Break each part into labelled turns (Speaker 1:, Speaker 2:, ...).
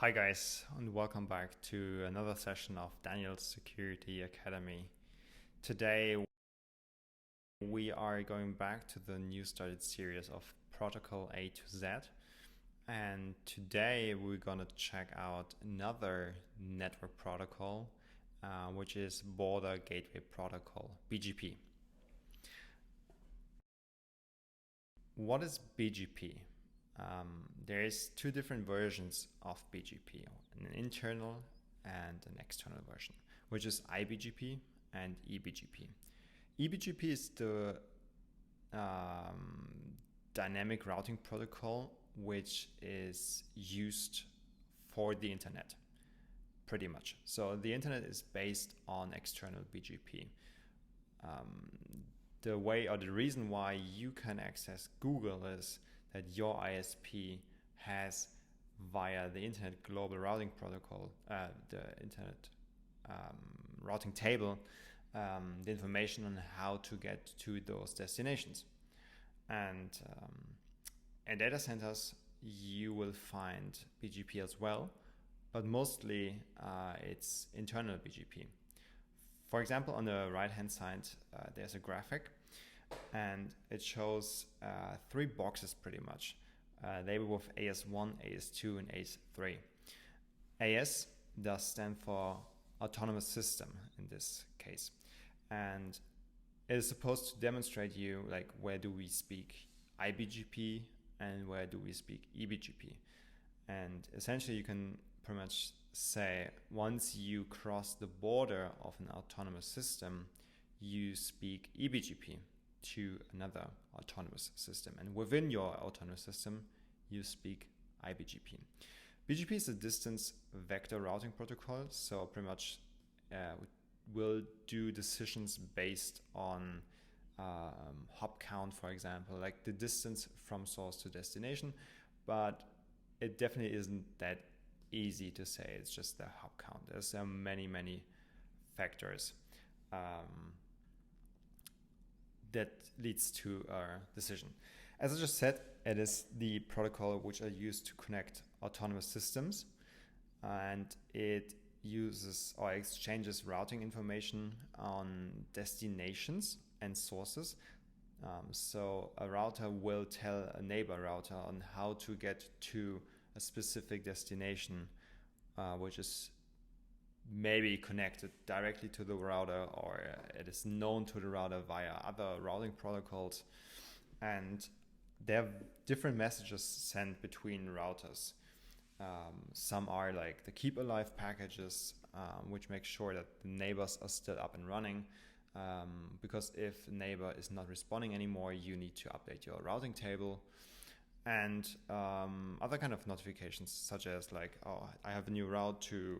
Speaker 1: Hi guys, and welcome back to another session of Daniel's Security Academy. Today we are going back to the new started series of Protocol A to Z, and today we're gonna check out another network protocol, which is Border Gateway Protocol, BGP. What is BGP? There is two different versions of BGP, an internal and an external version, which is IBGP and eBGP. eBGP is the dynamic routing protocol which is used for the internet, pretty much. So the internet is based on external BGP. The way or the reason why you can access Google is that your ISP has, via the Internet Global Routing Protocol, the Internet routing table, the information on how to get to those destinations. And in data centers, you will find BGP as well, but mostly it's internal BGP. For example, on the right-hand side, there's a graphic, and it shows three boxes pretty much, labeled with AS1, AS2, and AS3. AS does stand for autonomous system in this case, and it is supposed to demonstrate you like where do we speak IBGP and where do we speak eBGP. And essentially you can pretty much say once you cross the border of an autonomous system, you speak eBGP to another autonomous system, and within your autonomous system you speak IBGP. BGP is a distance vector routing protocol, so pretty much will do decisions based on hop count, for example, like the distance from source to destination, but it definitely isn't that easy to say it's just the hop count. There's many factors that leads to our decision. As I just said, it is the protocol which are used to connect autonomous systems, and it uses or exchanges routing information on destinations and sources. So a router will tell a neighbor router on how to get to a specific destination, which is maybe connected directly to the router, or it is known to the router via other routing protocols. And there are different messages sent between routers. Some are like the keep alive packages, which make sure that the neighbors are still up and running, because if the neighbor is not responding anymore, you need to update your routing table. And other kind of notifications, such as like, oh, I have a new route to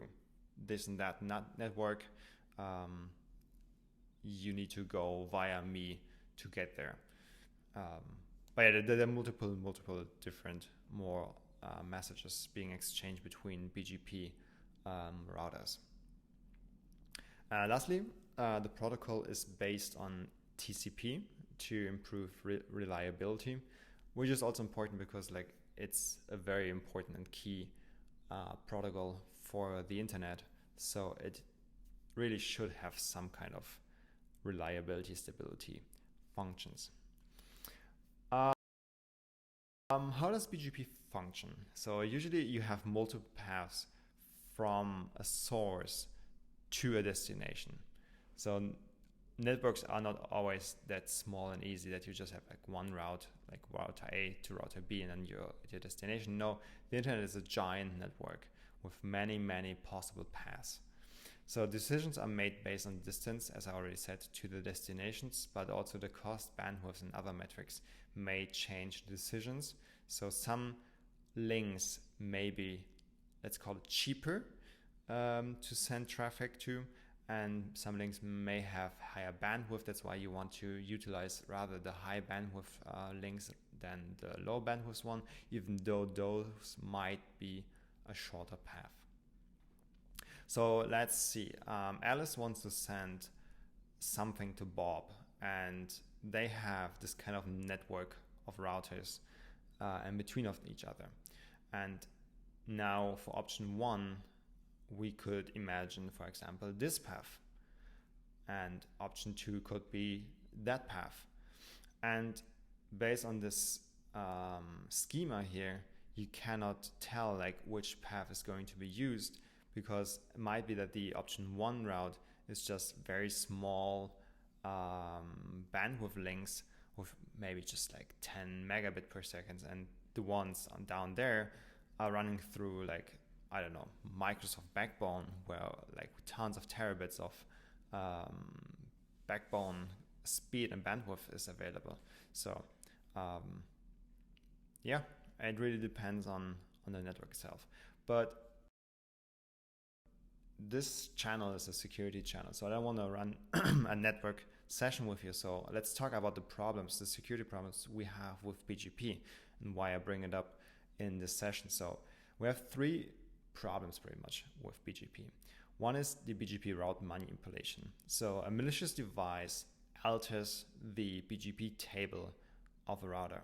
Speaker 1: this and that network, you need to go via me to get there. But yeah, there are multiple different more messages being exchanged between BGP routers. Lastly, the protocol is based on TCP to improve reliability, which is also important because like it's a very important and key protocol for the internet. So it really should have some kind of reliability, stability functions. How does BGP function? So usually you have multiple paths from a source to a destination. So networks are not always that small and easy that you just have like one route, like router A to router B, and then your destination. No, the internet is a giant network with many possible paths. So decisions are made based on distance, as I already said, to the destinations, but also the cost, bandwidth, and other metrics may change decisions. So some links may be, let's call it, cheaper to send traffic to, and some links may have higher bandwidth. That's why you want to utilize rather the high bandwidth links than the low bandwidth one, even though those might be a shorter path. So let's see, Alice wants to send something to Bob, and they have this kind of network of routers in between of each other. And Now for option 1, we could imagine, for example, this path, and option 2 could be that path. And based on this schema here, you cannot tell like which path is going to be used, because it might be that the option 1 route is just very small bandwidth links with maybe just like 10 megabit per second, and the ones down there are running through like, I don't know, Microsoft Backbone, where like tons of terabits of backbone speed and bandwidth is available. So yeah, it really depends on the network itself. But this channel is a security channel, so I don't want to run a network session with you. So let's talk about the problems, the security problems we have with BGP, and why I bring it up in this session. So we have 3 problems pretty much with BGP. One is the BGP route manipulation. So a malicious device alters the BGP table of a router,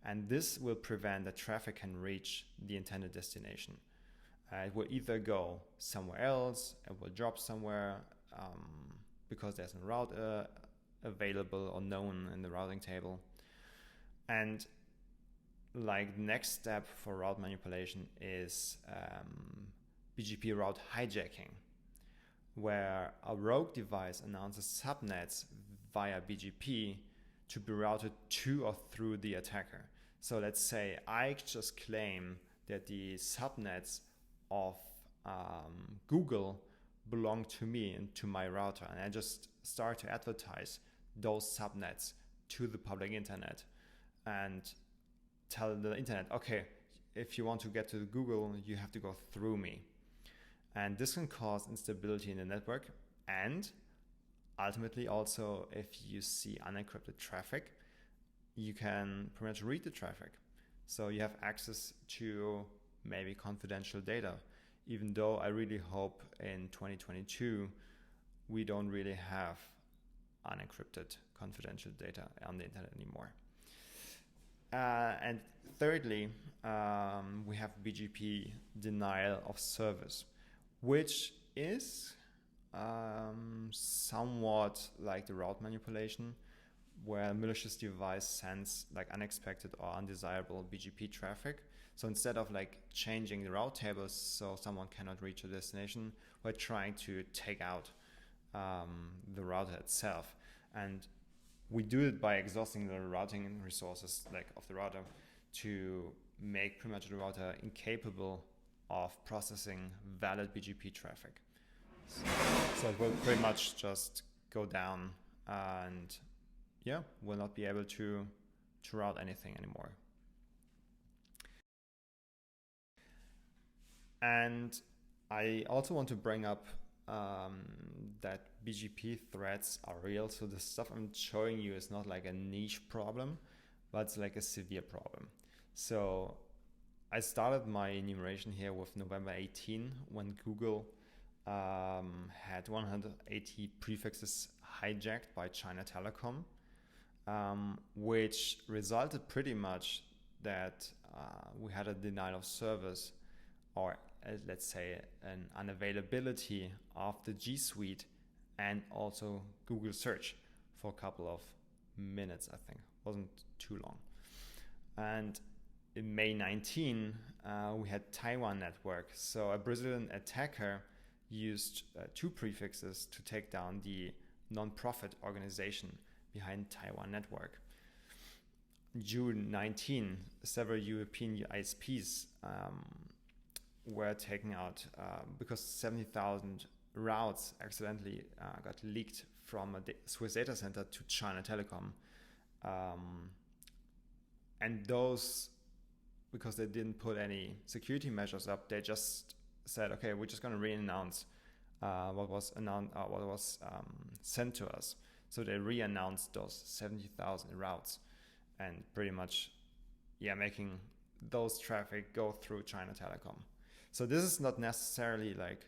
Speaker 1: and this will prevent that traffic can reach the intended destination. It will either go somewhere else, it will drop somewhere because there's a route available or known in the routing table. And like the next step for route manipulation is BGP route hijacking, where a rogue device announces subnets via BGP to be routed to or through the attacker. So let's say I just claim that the subnets of Google belong to me and to my router, and I just start to advertise those subnets to the public internet and tell the internet, okay, if you want to get to Google, you have to go through me. And this can cause instability in the network, and ultimately also, if you see unencrypted traffic, you can pretty much read the traffic. So you have access to maybe confidential data, even though I really hope in 2022 we don't really have unencrypted confidential data on the internet anymore. And thirdly, we have BGP denial of service, which is somewhat like the route manipulation, where a malicious device sends like unexpected or undesirable BGP traffic. So instead of like changing the route tables so someone cannot reach a destination, we're trying to take out the router itself. And we do it by exhausting the routing resources like of the router to make pretty much the router incapable of processing valid BGP traffic. So it will pretty much just go down, and yeah, we'll not be able to route anything anymore. And I also want to bring up that BGP threats are real. So the stuff I'm showing you is not like a niche problem, but it's like a severe problem. So I started my enumeration here with November 18, when Google had 180 prefixes hijacked by China Telecom, which resulted pretty much that we had a denial of service, or let's say an unavailability of the G Suite and also Google search for a couple of minutes, I think. Wasn't too long. And in May 19, we had Taiwan network. So a Brazilian attacker used 2 prefixes to take down the non-profit organization behind Taiwan network. June 19, several European ISPs were taken out because 70,000 routes accidentally got leaked from a Swiss data center to China Telecom. And those, because they didn't put any security measures up, they just said, okay, we're just going to re-announce what was sent to us. So they re-announced those 70,000 routes, and pretty much, making those traffic go through China Telecom. So this is not necessarily like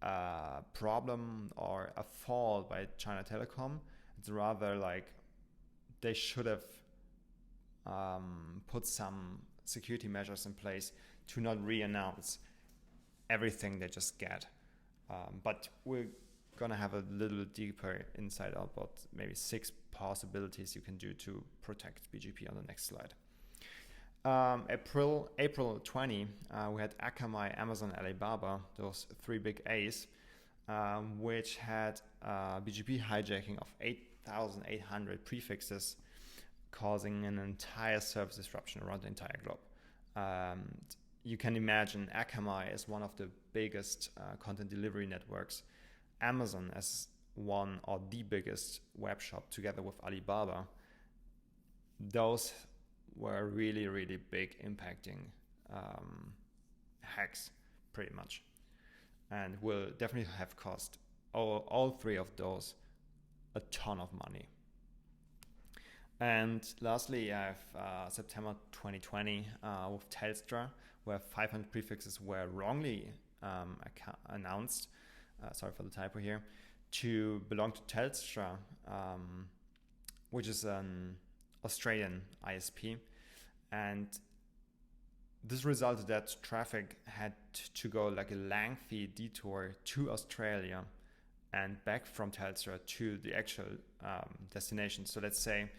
Speaker 1: a problem or a fault by China Telecom. It's rather like they should have put some security measures in place to not re-announce everything they just get. But we're gonna have a little deeper insight about maybe 6 possibilities you can do to protect BGP on the next slide. April 20, we had Akamai, Amazon, Alibaba, those 3 big A's, which had BGP hijacking of 8,800 prefixes, causing an entire service disruption around the entire globe. You can imagine Akamai is one of the biggest content delivery networks. Amazon as one or the biggest web shop together with Alibaba. Those were really, really big, impacting hacks pretty much, and will definitely have cost all 3 of those a ton of money. And lastly, I have September 2020 with Telstra, where 500 prefixes were wrongly announced, sorry for the typo here, to belong to Telstra, which is an Australian ISP. And this resulted that traffic had to go like a lengthy detour to Australia and back from Telstra to the actual destination. So let's say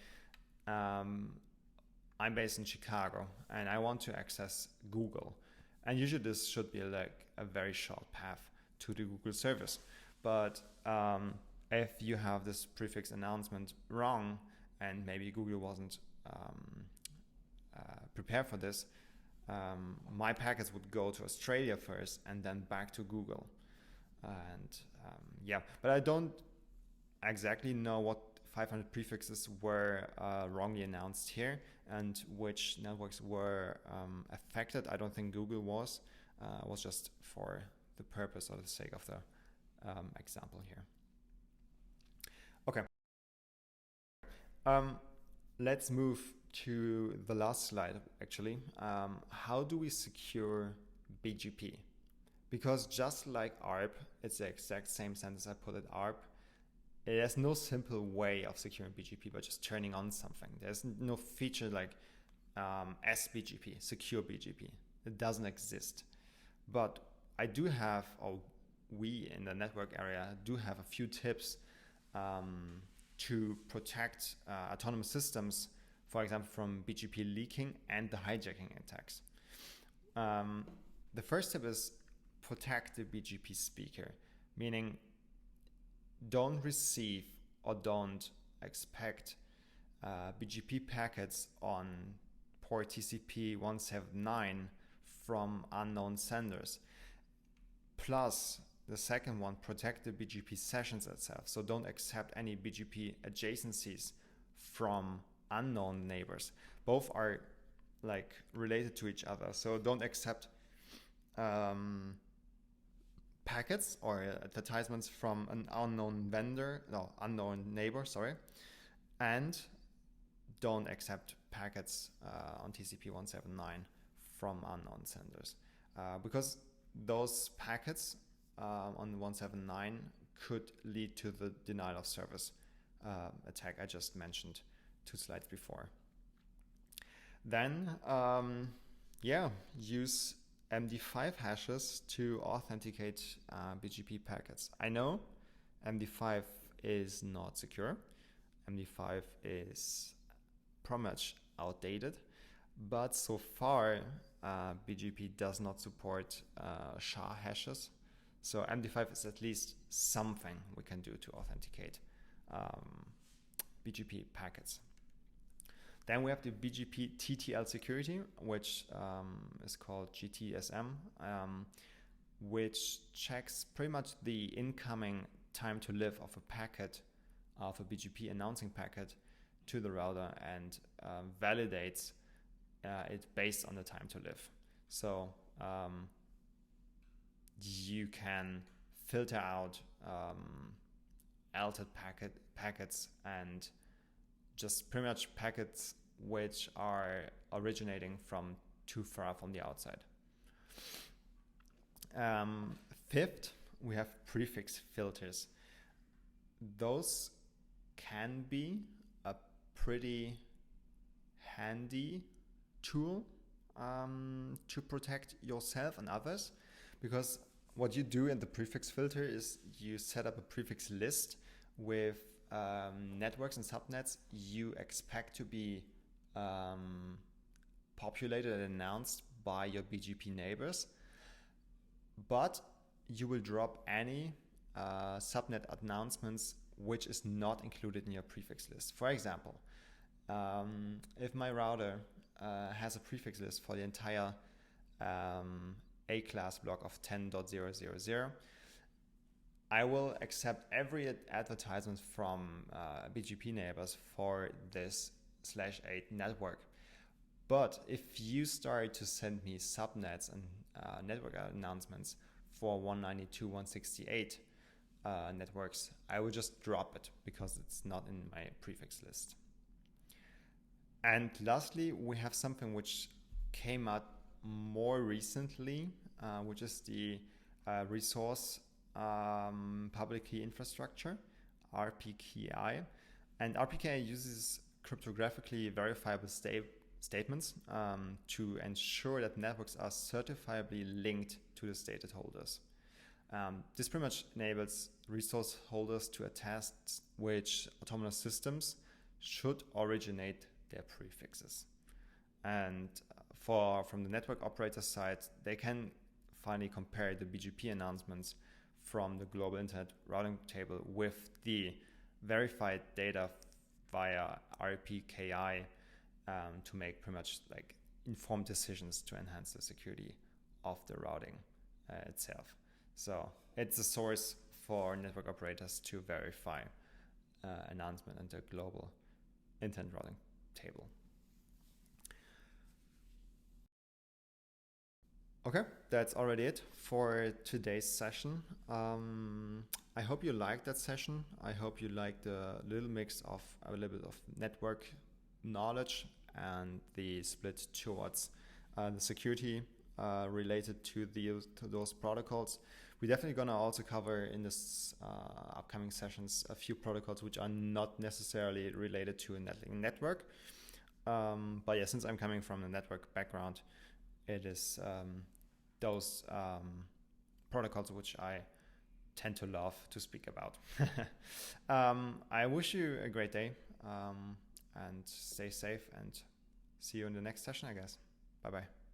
Speaker 1: I'm based in Chicago and I want to access Google. And usually this should be like a very short path to the Google service. But if you have this prefix announcement wrong, and maybe Google wasn't prepared for this, my packets would go to Australia first and then back to Google. And but I don't exactly know what 500 prefixes were wrongly announced here and which networks were affected. I don't think Google was. It was just for the purpose or the sake of the example here. Okay. Let's move to the last slide, actually. How do we secure BGP? Because just like ARP, it's the exact same sentence I put at ARP. There's no simple way of securing BGP by just turning on something. There's no feature like SBGP, secure BGP. It doesn't exist. But I do have, or we in the network area do have a few tips to protect autonomous systems, for example, from BGP leaking and the hijacking attacks. The first tip is protect the BGP speaker, meaning don't receive or don't expect BGP packets on port TCP 179 from unknown senders. Plus, the second one, protect the BGP sessions itself. So don't accept any BGP adjacencies from unknown neighbors. Both are like related to each other. So don't accept packets or advertisements from an unknown neighbor, and don't accept packets on TCP 179 from unknown senders, because those packets on 179 could lead to the denial of service attack I just mentioned 2 slides before. Then use MD5 hashes to authenticate BGP packets. I know MD5 is not secure. MD5 is pretty much outdated, but so far BGP does not support SHA hashes. So MD5 is at least something we can do to authenticate BGP packets. Then we have the BGP TTL security, which is called GTSM, which checks pretty much the incoming time to live of a packet, of a BGP announcing packet to the router, and validates it based on the time to live. So you can filter out altered packets and just pretty much packets which are originating from too far from the outside. Fifth, we have prefix filters. Those can be a pretty handy tool to protect yourself and others, because what you do in the prefix filter is you set up a prefix list with networks and subnets you expect to be populated and announced by your BGP neighbors, but you will drop any subnet announcements which is not included in your prefix list. For example, if my router has a prefix list for the entire A-class block of 10.0.0.0, I will accept every advertisement from BGP neighbors for this /8 network. But if you start to send me subnets and network announcements for 192.168 networks, I will just drop it because it's not in my prefix list. And lastly, we have something which came out more recently, which is the resource public key infrastructure, RPKI. And RPKI uses cryptographically verifiable statements to ensure that networks are certifiably linked to the stated holders. This pretty much enables resource holders to attest which autonomous systems should originate their prefixes. And from the network operator side, they can finally compare the BGP announcements from the global internet routing table with the verified data via RPKI to make pretty much like informed decisions to enhance the security of the routing itself. So it's a source for network operators to verify announcement in the global internet routing table. Okay, that's already it for today's session. I hope you liked that session. I hope you liked the little mix of a little bit of network knowledge and the split towards the security related to those protocols. We're definitely going to also cover in this upcoming sessions a few protocols which are not necessarily related to a network. But yeah, since I'm coming from a network background, it is those protocols which I tend to love to speak about. I wish you a great day and stay safe, and see you in the next session, I guess. Bye-bye.